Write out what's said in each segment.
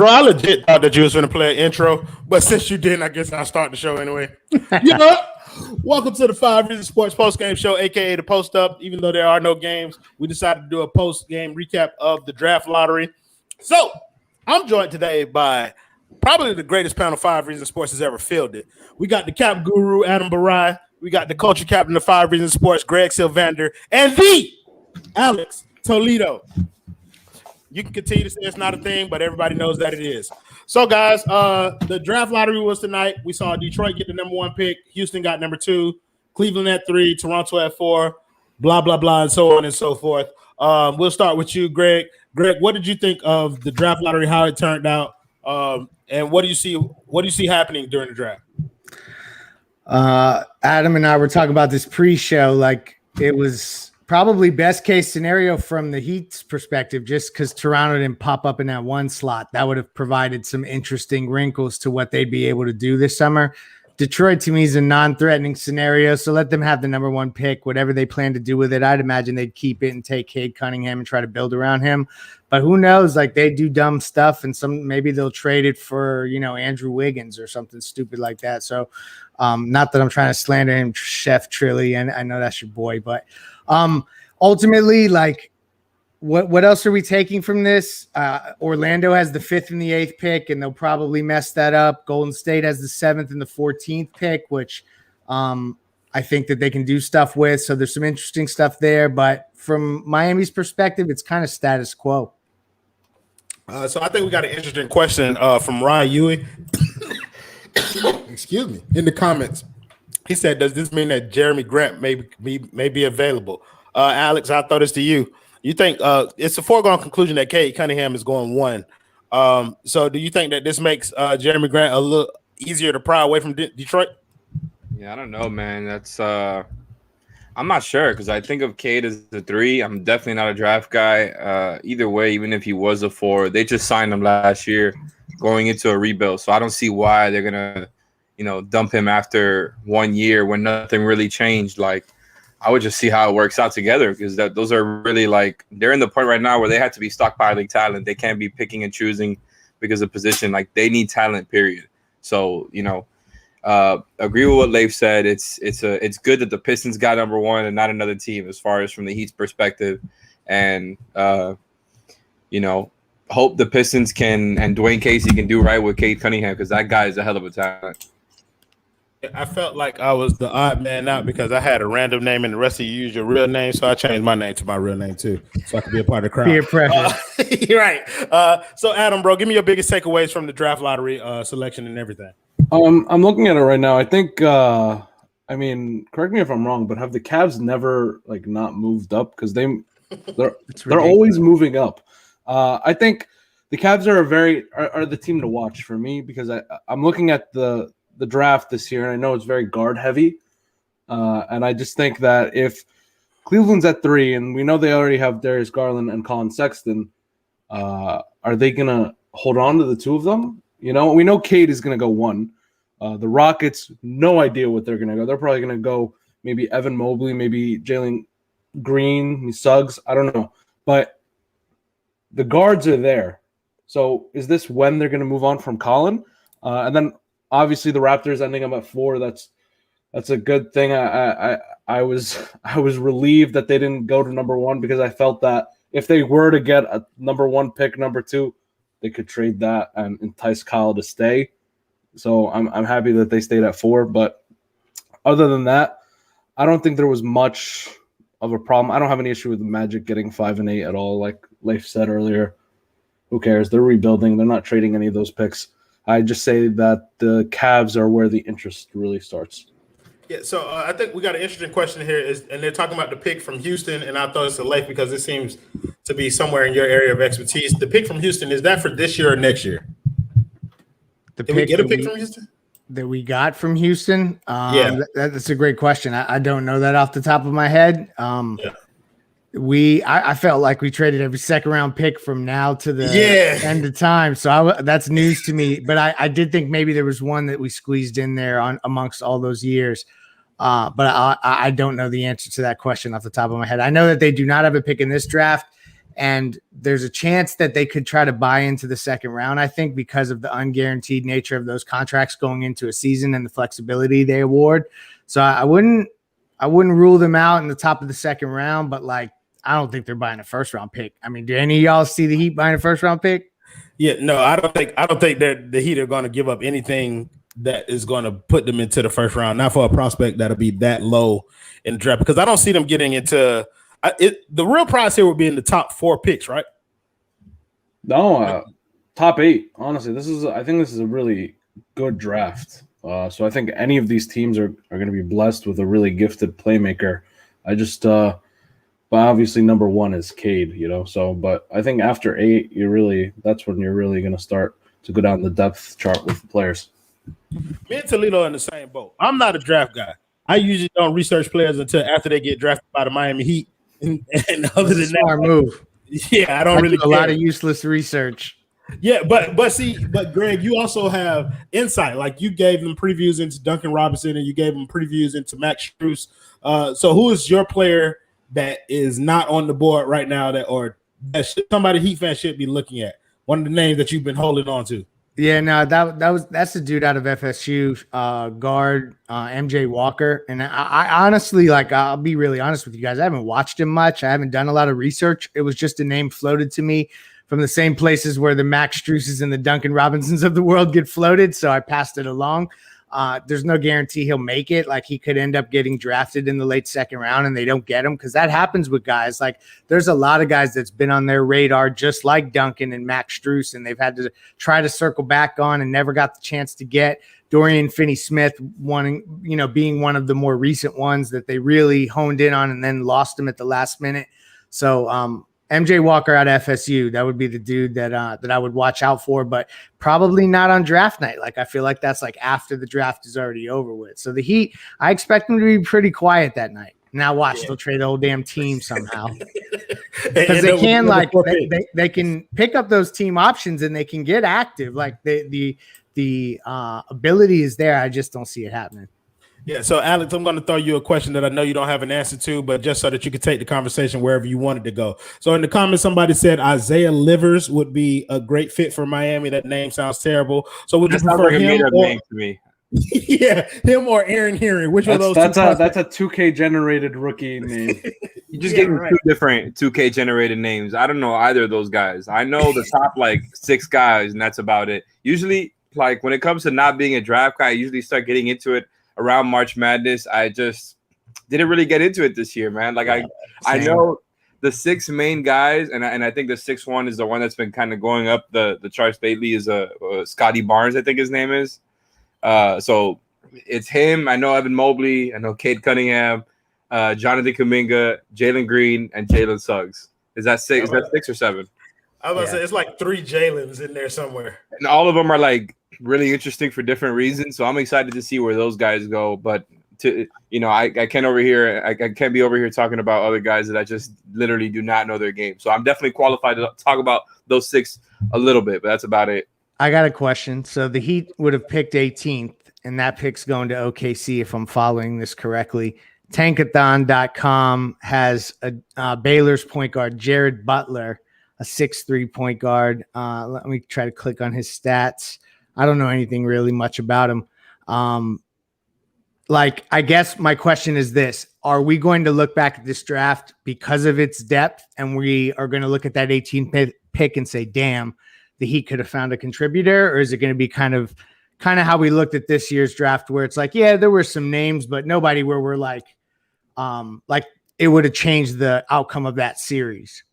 Bro, I legit thought that you was going to play an intro, but since you didn't, I guess I'll start the show anyway. You know, welcome to the 5 Reasons Sports Post-Game Show, a.k.a. the Post-Up. Even though there are no games, we decided to do a post-game recap of the draft lottery. So, I'm joined today by probably the greatest panel 5 Reasons Sports has ever fielded. We got the cap guru, Adam Barai. We got the culture captain of 5 Reasons Sports, Greg Sylvander. And the Alex Toledo. You can continue to say it's not a thing, but everybody knows that it is. So, guys, the draft lottery was tonight. We saw Detroit get the number 1 pick. Houston got number 2. Cleveland at 3. Toronto at 4. Blah, blah, blah, and so on and so forth. We'll start with you, Greg. Greg, what did you think of the draft lottery, how it turned out, and what do you see happening during the draft? Adam and I were talking about this pre-show. Like, it was probably best case scenario from the Heat's perspective, just because Toronto didn't pop up in that 1 slot. That would have provided some interesting wrinkles to what they'd be able to do this summer. Detroit, to me, is a non-threatening scenario, so let them have the number 1 pick, whatever they plan to do with it. I'd imagine they'd keep it and take Cunningham and try to build around him. But who knows? Like, they do dumb stuff, and maybe they'll trade it for, Andrew Wiggins or something stupid like that. So, not that I'm trying to slander him, Chef Trilly, and I know that's your boy, but ultimately, like, what else are we taking from this? Orlando has the 5th and the 8th pick, and they'll probably mess that up. Golden State has the 7th and the 14th pick, which I think that they can do stuff with. So there's some interesting stuff there. But from Miami's perspective, it's kind of status quo. So I think we got an interesting question from Ryan Ewing. Excuse me. In the comments, he said, "Does this mean that Jeremy Grant may be available?" Alex, I'll throw this to you. You think it's a foregone conclusion that Cade Cunningham is going 1? So do you think that this makes Jeremy Grant a little easier to pry away from Detroit? Yeah, I don't know, man. That's I'm not sure, because I think of Cade as a 3. I'm definitely not a draft guy. Either way, even if he was a 4, they just signed him last year going into a rebuild. So I don't see why they're gonna, dump him after 1 year when nothing really changed. Like, I would just see how it works out together, because those are really, like, they're in the point right now where they have to be stockpiling talent. They can't be picking and choosing because of position. Like, they need talent, period. So, agree with what Leif said. It's good that the Pistons got number 1 and not another team, as far as from the Heat's perspective. And, hope the Pistons can, and Dwayne Casey can do right with Cade Cunningham, because that guy is a hell of a talent. I felt like I was the odd man out because I had a random name and the rest of you use your real name, so I changed my name to my real name too, so I could be a part of the crowd. Peer pressure. You're right. So Adam, bro, give me your biggest takeaways from the draft lottery selection and everything. I'm looking at it right now. I think, correct me if I'm wrong, but have the Cavs never not moved up? Because they're always moving up. I think the Cavs are the team to watch for me, because I'm looking at the draft this year, and I know it's very guard heavy. And I just think that if Cleveland's at 3, and we know they already have Darius Garland and Colin Sexton, are they going to hold on to the 2 of them? We know Cade is going to go 1. The Rockets, no idea what they're going to go. They're probably going to go maybe Evan Mobley, maybe Jalen Green, Suggs. I don't know. But the guards are there. So is this when they're going to move on from Colin? And then obviously the Raptors ending up at 4. That's a good thing. I was relieved that they didn't go to number 1, because I felt that if they were to get a number 1 pick, number 2, they could trade that and entice Kyle to stay. So I'm happy that they stayed at 4. But other than that, I don't think there was much of a problem. I don't have any issue with the Magic getting 5 and 8 at all. Like Leif said earlier, who cares? They're rebuilding. They're not trading any of those picks. I just say that the Cavs are where the interest really starts. Yeah, so I think we got an interesting question here, and they're talking about the pick from Houston, and I thought it's a Leif because it seems to be somewhere in your area of expertise. The pick from Houston, is that for this year or next year? Did we get a pick from Houston? That we got from Houston? Yeah. That's a great question. I don't know that off the top of my head. Yeah. I felt like we traded every second round pick from now to the end of time. So that's news to me. But I did think maybe there was one that we squeezed in there amongst all those years. But I don't know the answer to that question off the top of my head. I know that they do not have a pick in this draft. And there's a chance that they could try to buy into the second round, I think, because of the unguaranteed nature of those contracts going into a season and the flexibility they award. So I wouldn't rule them out in the top of the second round, but like, I don't think they're buying a first round pick. I mean, do any of y'all see the Heat buying a first round pick? Yeah, no, I don't think that the Heat are going to give up anything that is going to put them into the first round, not for a prospect that'll be that low in the draft, because I don't see them getting into the real prize here would be in the top 4 picks, right? No, top 8. Honestly, I think this is a really good draft. So I think any of these teams are going to be blessed with a really gifted playmaker. But obviously number 1 is Cade, So, but I think after 8, that's when you're really going to start to go down the depth chart with the players. Me and Toledo are in the same boat. I'm not a draft guy. I usually don't research players until after they get drafted by the Miami Heat. And other than that, move. Yeah, I don't really do a lot of useless research. Yeah, but Greg, you also have insight. Like, you gave them previews into Duncan Robinson and you gave them previews into Max Strus. So who is your player that is not on the board right now that somebody Heat fan should be looking at? One of the names that you've been holding on to. Yeah, no, that's the dude out of FSU, guard MJ Walker. And I honestly, like, I'll be really honest with you guys, I haven't watched him much. I haven't done a lot of research. It was just a name floated to me from the same places where the Max Struses and the Duncan Robinsons of the world get floated. So I passed it along. There's no guarantee he'll make it. Like, he could end up getting drafted in the late second round and they don't get him, because that happens with guys. Like, there's a lot of guys that's been on their radar, just like Duncan and Max Strus, and they've had to try to circle back on and never got the chance to get. Dorian Finney-Smith being one of the more recent ones that they really honed in on and then lost him at the last minute. So MJ Walker out of FSU, that would be the dude that I would watch out for, but probably not on draft night. Like, I feel like that's like after the draft is already over with. So the Heat, I expect them to be pretty quiet that night. Now watch, they'll trade the whole damn team somehow. Because they can, like, they can pick up those team options and they can get active. Like, the ability is there. I just don't see it happening. Yeah, so Alex, I'm going to throw you a question that I know you don't have an answer to, but just so that you can take the conversation wherever you want it to go. So in the comments, somebody said Isaiah Livers would be a great fit for Miami. That name sounds terrible. So would you prefer him or name to me? Yeah, him or Aaron Herring? Which one of those? That's a 2K generated rookie name. You just gave me 2 different 2K generated names. I don't know either of those guys. I know the top like 6 guys, and that's about it. Usually, like, when it comes to not being a draft guy, I usually start getting into it around March Madness. I just didn't really get into it this year, man. Like, I know the 6 main guys, and I think the 6th one is the one that's been kind of going up the charts lately, is Scotty Barnes, I think his name is. So it's him. I know Evan Mobley. I know Cade Cunningham, Jonathan Kuminga, Jalen Green, and Jalen Suggs. Is that 6? Is that 6 or 7? I was going to say, it's like 3 Jalens in there somewhere. And all of them are like really interesting for different reasons. So I'm excited to see where those guys go. But I can't be over here talking about other guys that I just literally do not know their game. So I'm definitely qualified to talk about those 6 a little bit, but that's about it. I got a question. So the Heat would have picked 18th, and that pick's going to OKC if I'm following this correctly. Tankathon.com has a Baylor's point guard, Jared Butler, a 6'3" point guard. Let me try to click on his stats. I don't know anything really much about him. I guess my question is this: are we going to look back at this draft because of its depth, and we are going to look at that 18th pick and say, damn, the Heat could have found a contributor? Or is it going to be kind of how we looked at this year's draft, where it's like, yeah, there were some names, but nobody where we're like it would have changed the outcome of that series?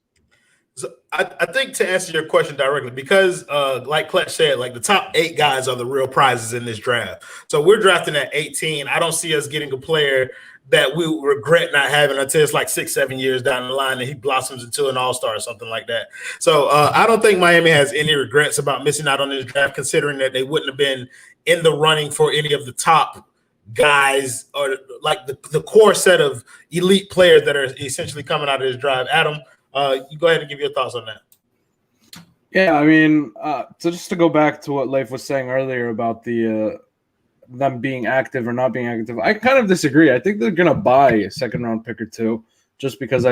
So I think, to answer your question directly, because like Clutch said, like, the top 8 guys are the real prizes in this draft. So we're drafting at 18. I don't see us getting a player that we regret not having until it's like 6-7 years down the line and he blossoms into an all-star or something like that. So I don't think Miami has any regrets about missing out on this draft, considering that they wouldn't have been in the running for any of the top guys, or like the core set of elite players that are essentially coming out of this draft. Adam, you go ahead and give your thoughts on that. Yeah, I mean, so just to go back to what Leif was saying earlier about them being active or not being active, I kind of disagree. I think they're going to buy a second-round pick or 2, just because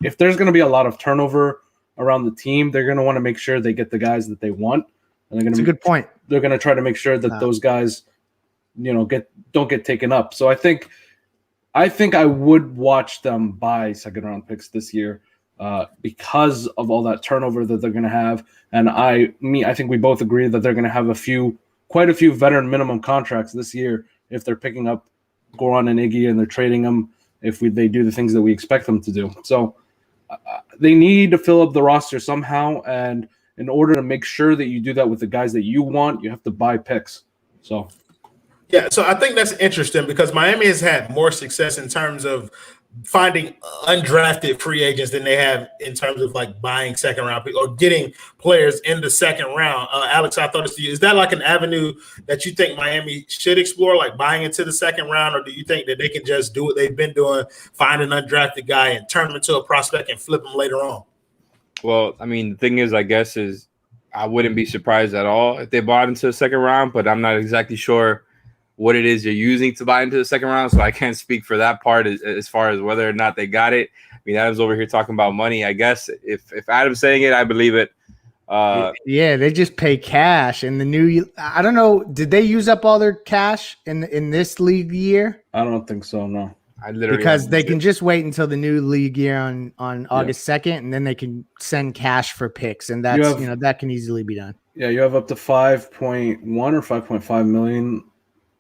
if there's going to be a lot of turnover around the team, they're going to want to make sure they get the guys that they want. And they're going That's a good point. They're going to try to make sure that those guys, don't get taken up. So I think I would watch them buy second round picks this year because of all that turnover that they're going to have. And I think we both agree that they're going to have quite a few veteran minimum contracts this year if they're picking up Goran and Iggy and they're trading them if they do the things that we expect them to do. So they need to fill up the roster somehow, and in order to make sure that you do that with the guys that you want, you have to buy picks. So yeah, so I think that's interesting because Miami has had more success in terms of finding undrafted free agents than they have in terms of like buying second round people or getting players in the second round. Alex, I thought is that like an avenue that you think Miami should explore, like buying into the second round, or do you think that they can just do what they've been doing, find an undrafted guy and turn him into a prospect and flip him later on? Well, I mean, the thing is, I guess, is I wouldn't be surprised at all if they bought into the second round, but I'm not exactly sure what it is you're using to buy into the second round, so I can't speak for that part as far as whether or not they got it. I mean, Adam's over here talking about money. I guess if Adam's saying it, I believe it. Yeah, they just pay cash. And I don't know, did they use up all their cash in this league year? I don't think so, no. Because they can just wait until the new league year on August 2nd, and then they can send cash for picks, and that's that can easily be done. Yeah, you have up to 5.1 or 5.5 million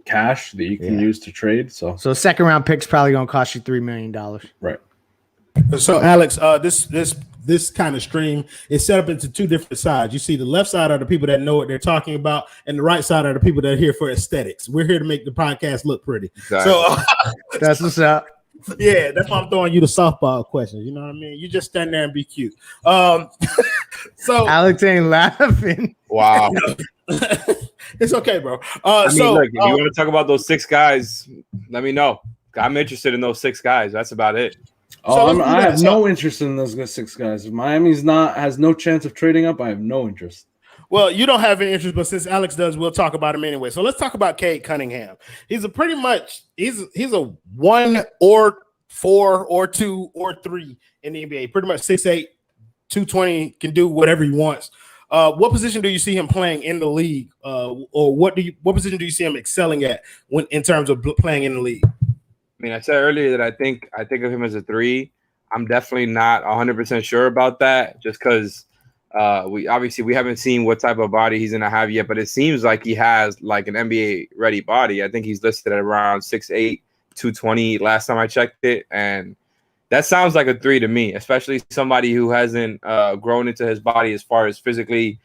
cash that you can use to trade. So second round pick's probably going to cost you $3 million. Right. So Alex, this kind of stream is set up into two different sides. You see the left side are the people that know what they're talking about, and the right side are the people that are here for aesthetics. We're here to make the podcast look pretty. Exactly. So that's what's up. Yeah, that's why I'm throwing you the softball questions. You know what I mean? You just stand there and be cute. So Alex ain't laughing. Wow. It's okay, bro. Look, if you want to talk about those six guys, let me know. I'm interested in those six guys. That's about it. I have no interest in those six guys. If Miami's has no chance of trading up, I have no interest. Well, you don't have any interest, but since Alex does, we'll talk about him anyway. So let's talk about Cade Cunningham. He's a 1 or 4 or 2 or 3 in the NBA. Pretty much 6'8", 220, can do whatever he wants. What position do you see him playing in the league, or what position do you see him excelling at in terms of playing in the league? I mean, I said earlier that I think of him as a 3. I'm definitely not 100% sure about that, just because we haven't seen what type of body he's gonna have yet, but it seems like he has like an NBA ready body. I think he's listed at around 6'8", 220 last time I checked it, and that sounds like a 3 to me, especially somebody who hasn't grown into his body as far as physically.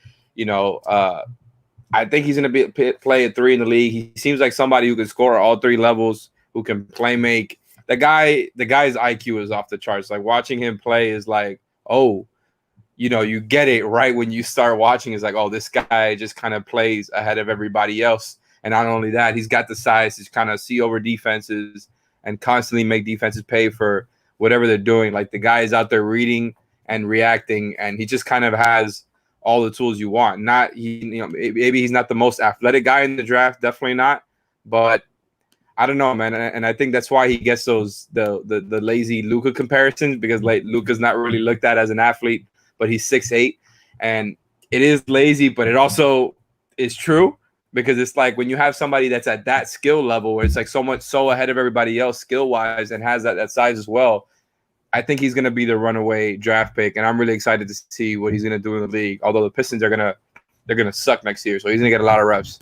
I think he's going to play a 3 in the league. He seems like somebody who can score all 3 levels, who can play make. The guy's IQ is off the charts. Like, watching him play is like, oh, you get it right when you start watching. It's like, oh, this guy just kind of plays ahead of everybody else. And not only that, he's got the size to kind of see over defenses and constantly make defenses pay for whatever they're doing. Like, the guy is out there reading and reacting, and he just kind of has all the tools you want. Maybe he's not the most athletic guy in the draft, definitely not, but I don't know, man. And I think that's why he gets the lazy Luka comparisons, because like Luka's not really looked at as an athlete, but he's 6'8", and it is lazy, but it also is true, because it's like when you have somebody that's at that skill level where it's like so ahead of everybody else skill wise and has that size as well, I think he's going to be the runaway draft pick, and I'm really excited to see what he's going to do in the league. Although the Pistons they're going to suck next year, so he's going to get a lot of reps.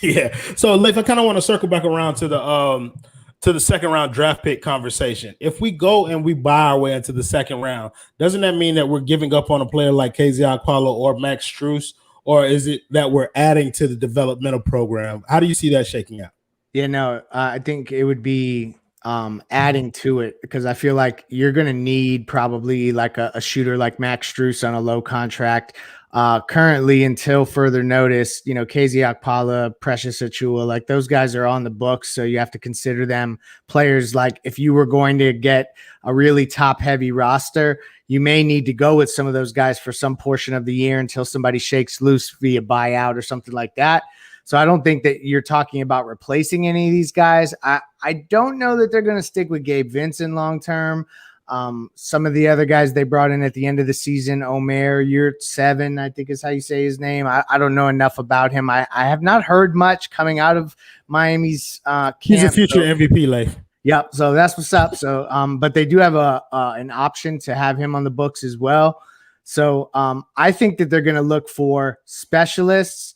Yeah. So, Leif, I kind of want to circle back around to the second round draft pick conversation. If we go and we buy our way into the second round, doesn't that mean that we're giving up on a player like KZ Okpala or Max Strus, or is it that we're adding to the developmental program? How do you see that shaking out? Yeah, no, I think it would be adding to it, because I feel like you're going to need probably like a shooter like Max Strus on a low contract. Currently, until further notice, KZ Okpala, Precious Achiuwa, like those guys are on the books. So you have to consider them players. Like, if you were going to get a really top heavy roster, you may need to go with some of those guys for some portion of the year until somebody shakes loose via buyout or something like that. So I don't think that you're talking about replacing any of these guys. I don't know that they're going to stick with Gabe Vincent long term. Some of the other guys they brought in at the end of the season, Omer Yurt7, I think is how you say his name. I don't know enough about him. I have not heard much coming out of Miami's camp. He's a future MVP, Leif. Yep. So that's what's up. So, but they do have an option to have him on the books as well. So I think that they're going to look for specialists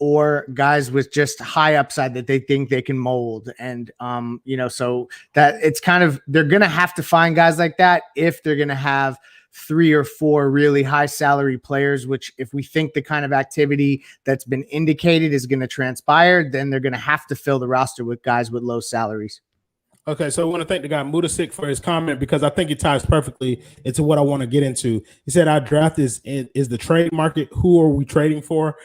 or guys with just high upside that they think they can mold. And, so that it's kind of, they're going to have to find guys like that if they're going to have 3 or 4 really high salary players, which if we think the kind of activity that's been indicated is going to transpire, then they're going to have to fill the roster with guys with low salaries. Okay, so I want to thank the guy Mudasik for his comment because I think it ties perfectly into what I want to get into. He said our draft is the trade market. Who are we trading for?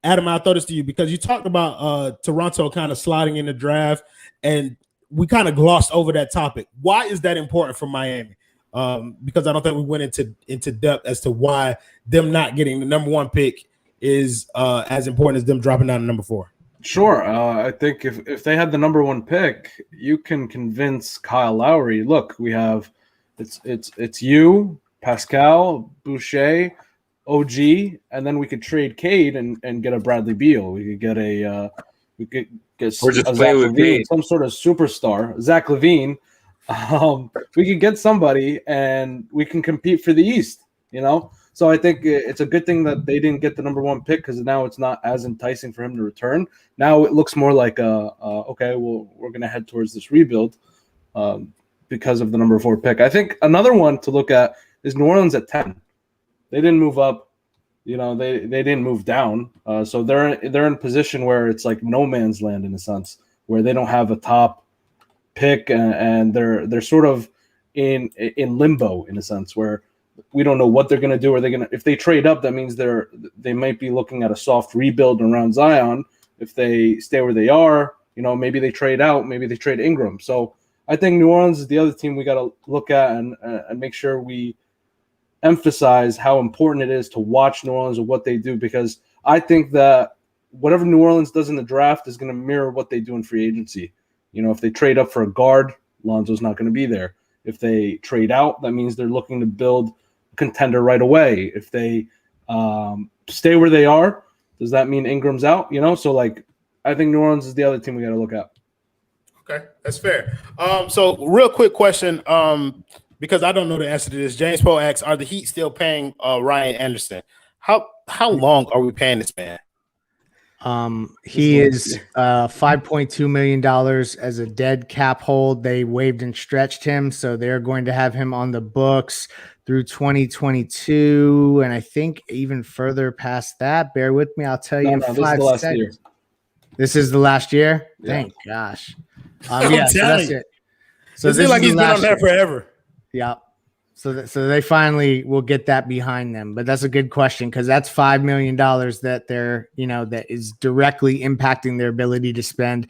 Adam, I'll throw this to you because you talked about Toronto kind of sliding in the draft, and we kind of glossed over that topic. Why is that important for Miami? Because I don't think we went into depth as to why them not getting the number 1 pick is as important as them dropping down to number 4. Sure. I think if they had the number 1 pick, you can convince Kyle Lowry. Look, we have it's you, Pascal, Boucher, OG, and then we could trade Cade and get a Bradley Beal. We could get or just play with Cade, some sort of superstar, Zach LaVine. We could get somebody and we can compete for the East. So I think it's a good thing that they didn't get the number 1 pick because now it's not as enticing for him to return. Now it looks more like okay, well, we're going to head towards this rebuild because of the number 4 pick. I think another one to look at is New Orleans at 10. They didn't move up, they didn't move down. So they're in a position where it's like no man's land in a sense, where they don't have a top pick and they're sort of in limbo in a sense where we don't know what they're going to do. Are they going to, if they trade up, that means they might be looking at a soft rebuild around Zion. If they stay where they are, maybe they trade out, maybe they trade Ingram. So I think New Orleans is the other team we got to look at and make sure we emphasize how important it is to watch New Orleans and what they do, because I think that whatever New Orleans does in the draft is going to mirror what they do in free agency. If they trade up for a guard, Lonzo's not going to be there. If they trade out, that means they're looking to build a contender right away. If they stay where they are, does that mean Ingram's out? So I think New Orleans is the other team we got to look at. Okay, that's fair. So real quick question, because I don't know the answer to this. James Poe asks, are the Heat still paying Ryan Anderson? How long are we paying this man? He is $5.2 million as a dead cap hold. They waived and stretched him, so they're going to have him on the books through 2022, and I think even further past that. Bear with me, I'll tell you in 5 seconds. This is the last year? Yeah. Thank gosh. I'm so telling that's you. it. So it seems like he's been on there forever. Yeah. So they finally will get that behind them. But that's a good question because that's $5 million that they're, that is directly impacting their ability to spend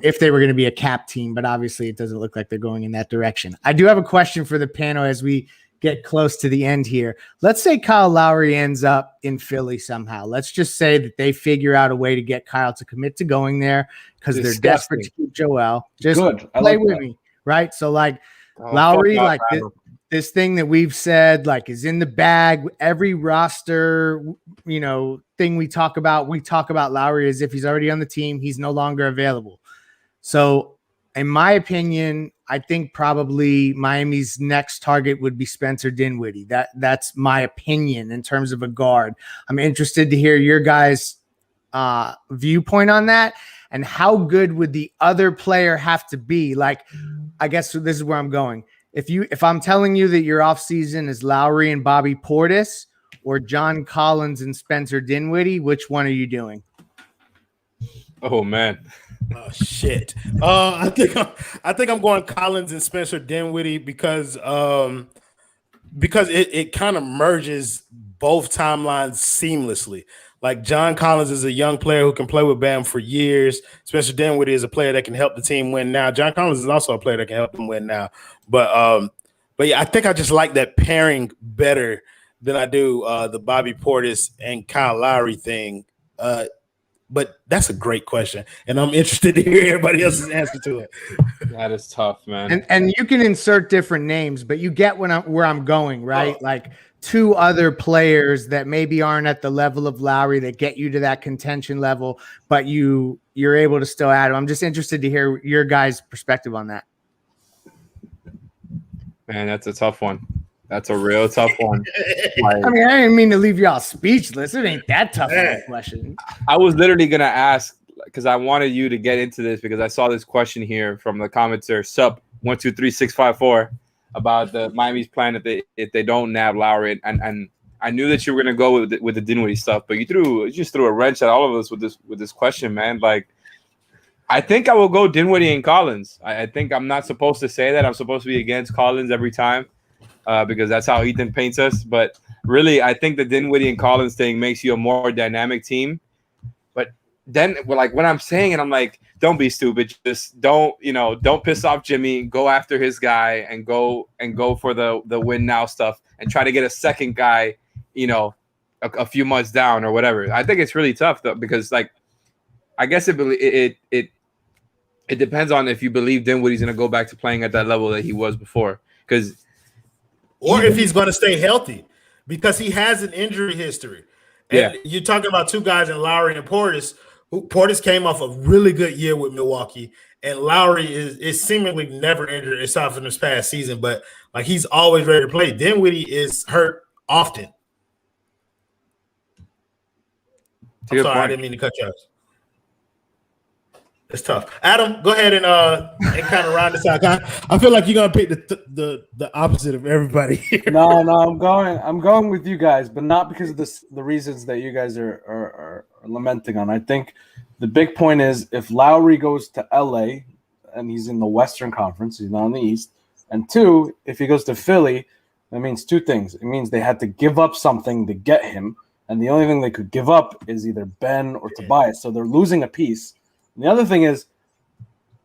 if they were going to be a cap team. But obviously it doesn't look like they're going in that direction. I do have a question for the panel as we get close to the end here. Let's say Kyle Lowry ends up in Philly somehow. Let's just say that they figure out a way to get Kyle to commit to going there because they're desperate to keep Joel. Just play with me, right? So Lowry, this thing that we've said is in the bag. Every roster, thing we talk about Lowry as if he's already on the team. He's no longer available. So in my opinion, I think probably Miami's next target would be Spencer Dinwiddie. That's my opinion in terms of a guard. I'm interested to hear your guys' viewpoint on that. And how good would the other player have to be? I guess this is where I'm going. If I'm telling you that your offseason is Lowry and Bobby Portis or John Collins and Spencer Dinwiddie, which one are you doing? Oh man. Oh shit. I think I'm going Collins and Spencer Dinwiddie because it kind of merges both timelines seamlessly. John Collins is a young player who can play with Bam for years. Spencer Dinwiddie is a player that can help the team win now. John Collins is also a player that can help them win now. But yeah, I think I just like that pairing better than I do the Bobby Portis and Kyle Lowry thing. But that's a great question, and I'm interested to hear everybody else's answer to it. That is tough, man. And you can insert different names, but you get where I'm going, right? Like two other players that maybe aren't at the level of Lowry that get you to that contention level, but you're able to still add them. I'm just interested to hear your guys' perspective on that. Man, that's a tough one. That's a real tough one. I mean, I didn't mean to leave y'all speechless. It ain't that tough of a question. I was literally gonna ask because I wanted you to get into this because I saw this question here from the commenter Sup123654 about the Miami's plan if they don't nab Lowry, and I knew that you were gonna go with the Dinwiddie stuff, but you just threw a wrench at all of us with this question, man. Like, I think I will go Dinwiddie and Collins. I think I'm not supposed to say that. I'm supposed to be against Collins every time. Because that's how Ethan paints us. But really, I think the Dinwiddie and Collins thing makes you a more dynamic team. But then, like, when I'm saying it, I'm like, don't be stupid. Just don't piss off Jimmy. Go after his guy and go for the win now stuff and try to get a second guy, a few months down or whatever. I think it's really tough though because, like, I guess it depends on if you believe Dinwiddie's going to go back to playing at that level that he was before. Because or if he's going to stay healthy, because he has an injury history. And you're talking about two guys in Lowry and Portis. Portis came off a really good year with Milwaukee, and Lowry is seemingly never injured aside from this past season. But like he's always ready to play. Dinwiddie is hurt often. I'm sorry, I didn't mean to cut you off. It's tough. Adam, go ahead and kind of round this out. I feel like you're gonna pick the opposite of everybody. No, I'm going with you guys, but not because of the reasons that you guys are lamenting on. I think the big point is if Lowry goes to LA and he's in the Western Conference, he's not in the East, and two, if he goes to Philly, that means two things. It means they had to give up something to get him, and the only thing they could give up is either Ben or Tobias. So they're losing a piece. And the other thing is,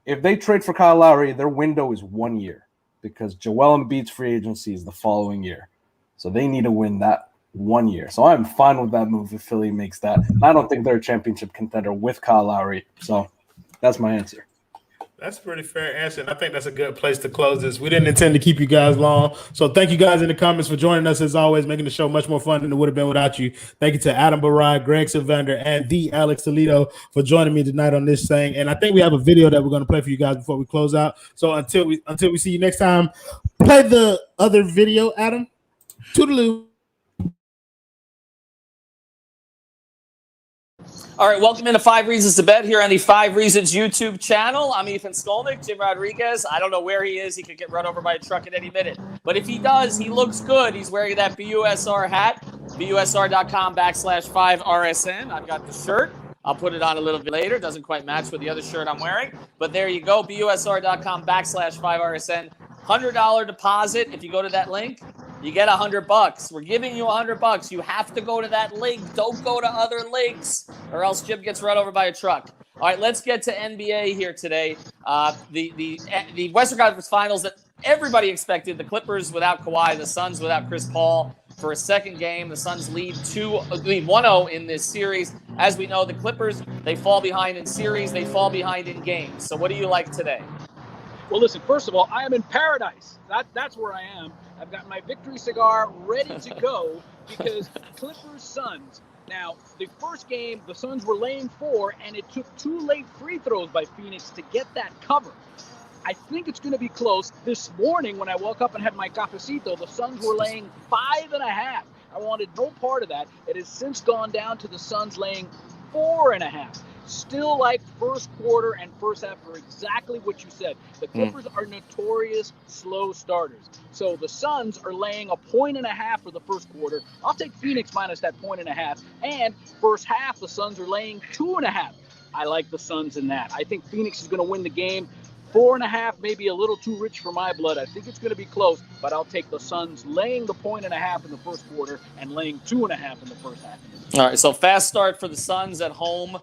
if they trade for Kyle Lowry, their window is 1 year because Joel Embiid's free agency is the following year. So they need to win that 1 year. So I'm fine with that move if Philly makes that. And I don't think they're a championship contender with Kyle Lowry. So that's my answer. That's a pretty fair answer, and I think that's a good place to close this. We didn't intend to keep you guys long, so thank you guys in the comments for joining us as always, making the show much more fun than it would have been without you. Thank you to Adam Barad, Greg Sylvander, and the Alex Toledo for joining me tonight on this thing. And I think we have a video that we're going to play for you guys before we close out. So until we see you next time, play the other video, Adam. Toodaloo. All right, welcome into 5 Reasons to Bet here on the 5 Reasons YouTube channel. I'm Ethan Skolnick, Jim Rodriguez. I don't know where he is. He could get run over by a truck at any minute. But if he does, he looks good. He's wearing that BUSR hat, BUSR.com/5RSN. I've got the shirt. I'll put it on a little bit later. Doesn't quite match with the other shirt I'm wearing. But there you go, BUSR.com/5RSN. $100 deposit. If you go to that link, you get $100. We're giving you $100. You have to go to that link. Don't go to other links, or else Jim gets run over by a truck. All right, let's get to NBA here today. The Western Conference Finals that everybody expected. The Clippers without Kawhi, the Suns without Chris Paul for a second game. The Suns lead 1-0 in this series. As we know, the Clippers, they fall behind in series. They fall behind in games. So what do you like today? Well, listen, first of all, I am in paradise. That's where I am. I've got my victory cigar ready to go because Clippers-Suns. Now, the first game, the Suns were laying 4, and it took 2 late free throws by Phoenix to get that cover. I think it's going to be close. This morning, when I woke up and had my cafecito, the Suns were laying 5.5. I wanted no part of that. It has since gone down to the Suns laying 4.5. Still like first quarter and first half are exactly what you said. The Clippers are notorious slow starters. So the Suns are laying 1.5 for the first quarter. I'll take Phoenix minus that 1.5. And first half, the Suns are laying 2.5. I like the Suns in that. I think Phoenix is going to win the game. 4.5, maybe a little too rich for my blood. I think it's going to be close, but I'll take the Suns laying the 1.5 in the first quarter and laying 2.5 in the first half. All right, so fast start for the Suns at home.